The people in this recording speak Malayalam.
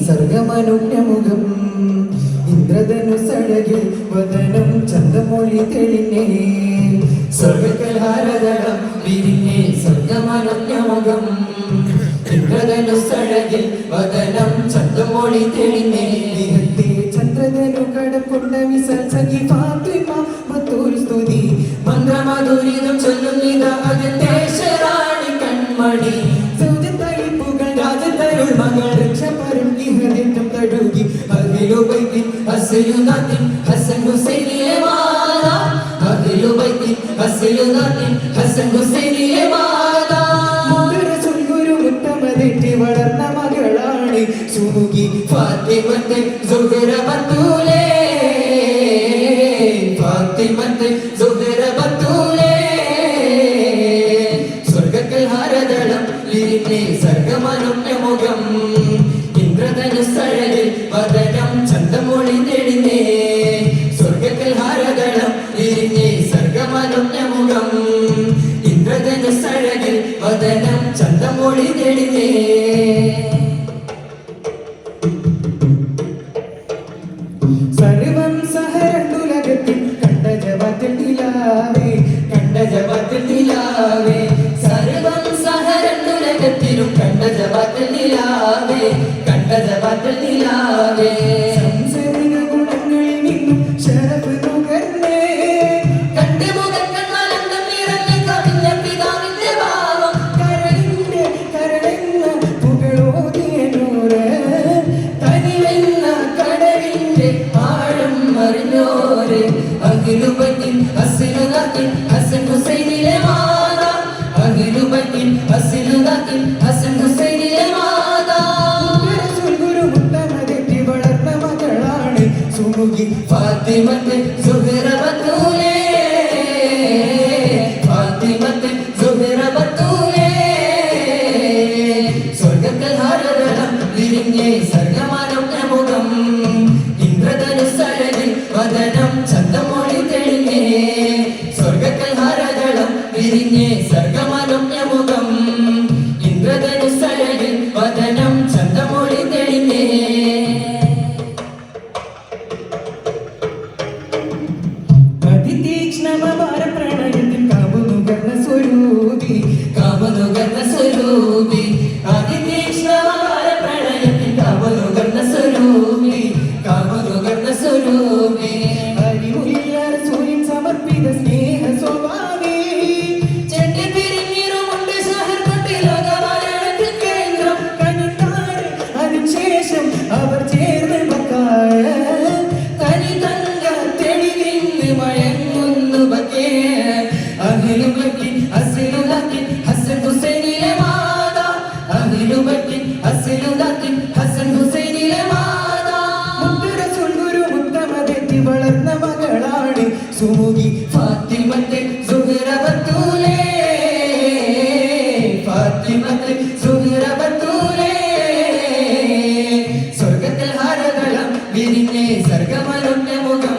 സർഗമനുജ്ഞമുഖം ഇന്ദ്രധനുസഴകിൽ വദനം ചന്തമൊഴി തെളിഞ്ഞേ സ്വർഗകൽഹാരതളം വിരിഞ്ഞേ സർഗമനുജ്ഞമുഖം ഇന്ദ്രധനുസഴകിൽ വദനം ചന്തമൊഴി തെളിഞ്ഞേ ചന്ദ്രധനു കടക്കൊണ്ട വിസൽ സഖി ഫാത്തിമ മറ്റൊരു സ്തുതി മന്ത്രമധുരിതം ചൊല്ലുന്നിത അതിന്റെ ശരാണി കൺമണി രാജതരുൾ മകൾ രക്ഷപരും ഇഹദിറ്റം തടുകി അഖിലുബൈത്തിൻ അസ്ലുനാത്തിൻ ഹസൻ ഹുസൈനിലെ മാല അഖിലുബൈത്തിൻ അസ്ലുനാത്തിൻ ഹസൻ ഹുസൈനിലെ മാല റസൂൽ ഗുരു മുത്തമതെറ്റി വളർന്ന മകളാണ് സുമുഖി ഫാത്തിമത്തെ സുഹറ ബത്തൂലേ ഫാത്തിമത്തെ സുഹറ ബത്തൂലേ സ്വർഗകൽഹാരതളം വിരിഞ്ഞേ സർഗമനുജ്ഞമുഖം ഇന്ദ്രധനുസഴകിൽ വദനം ചന്തമൊഴി തെളിഞ്ഞേ സ്വർഗകൽഹാരതളം വിരിഞ്ഞേ സർഗമനുജ്ഞമുഖം ഇന്ദ്രധനുസഴകിൽ വദനം ചന്തമൊഴി തെളിഞ്ഞേ സർവം സഹരണ്ടുലകത്തിൽ കണ്ട ജപത്തിൽ നിലാവേ കണ്ട ജപത്തിൽ നിലാവേ സർവം സഹരണ്ടുലകത്തിലും കണ്ട ജപത്തിൽ നിലാവേ കണ്ട ജപത്തിൽ നിലാവേ സംസരിക ഗുണങ്ങളിൽ നിന്നും ശരഫ് നുകർന്നേ കണ്ട മുഖങ്ങൾ മലന്തം നിറഞ്ഞ കവിഞ്ഞ പിതാവിന്റെ ഭാവം കരളിന്റെ പുകളോതിയ നൂറ് തനിവെന്ന കടലിന്റെ ആഴം അറിഞ്ഞോരെ അഖിലുബൈത്തിൻ അസ്ലുനാത്തിൻ ഹസൻ ഹുസൈനിലെ മാല അഖിലുബൈത്തിൻ അസ്ലുനാത്തിൻ ഹസൻ ഹുസൈനിലെ മാല റസൂൽ ഗുരു മുത്തമതെറ്റി വളർന്ന മകളാണ് സുമുഖി ഫാത്തിമത്തെ സുഹറ ബത്തൂലേ ഫാത്തിമത്തെ സുഹറ ബത്തൂലേ സ്വർഗകൽഹാരതളം വിരിഞ്ഞേ സർഗമനുജ്ഞമുഖം ഇന്ദ്രധനുസഴകിൽ വദനം ചന്തമൊഴി തെളിഞ്ഞേ സ്വർഗകൽഹാരതളം വിരിഞ്ഞേ സർഗമനുജ്ഞമുഖം ഇന്ദ്രധനുസഴകിൽ വദനം ചന്തമൊഴി തെളിഞ്ഞേ അതിതീക്ഷ്ണമപാര പ്രണയത്തിൻ കാമുനുകർന്ന സ്വരൂപി കാമുനുകർന്ന സ്വരൂപി അതിതീക്ഷ്ണമപാര പ്രണയത്തിൻ കാമുനുകർന്ന സ്വരൂപി കാമുനുകർന്ന സ്വരൂപി അറിവുള്ള റസൂലിൻ സമർപ്പിത സ്നേഹ സ്വഭാവി ചെണ്ടി തിരിഞ്ഞിരുമുണ്ട് ശഹർപട്ടി ലോകമലയാളത്തിൽ കേന്ദ്രം കനിത്താറ് അതിനുശേഷം അവർ ചേർന്ന് മക്കായ തനി തങ്ക തെളിവിന്ന് മയങ്ങുന്നു ബക്കേ അഖിലുബൈത്തിൻ അസ്ലുനാത്തിൻ ഹസൻ ഹുസൈനിലെ മാല അഖിലുബൈത്തിൻ അസ്ലുനാത്തിൻ ഹസൻ ഹുസൈനിലെ മാല റസൂൽ ഗുരു മുത്തമതെറ്റി വളർന്ന മകളാണ് സുമുഖി ഫാത്തിമത്തെ സുഹറ ബത്തൂലേ ഫാത്തിമത്തെ സുഹറ ബത്തൂലേ സ്വർഗകൽഹാരതളം വിരിഞ്ഞേ സർഗമനുജ്ഞമുഖം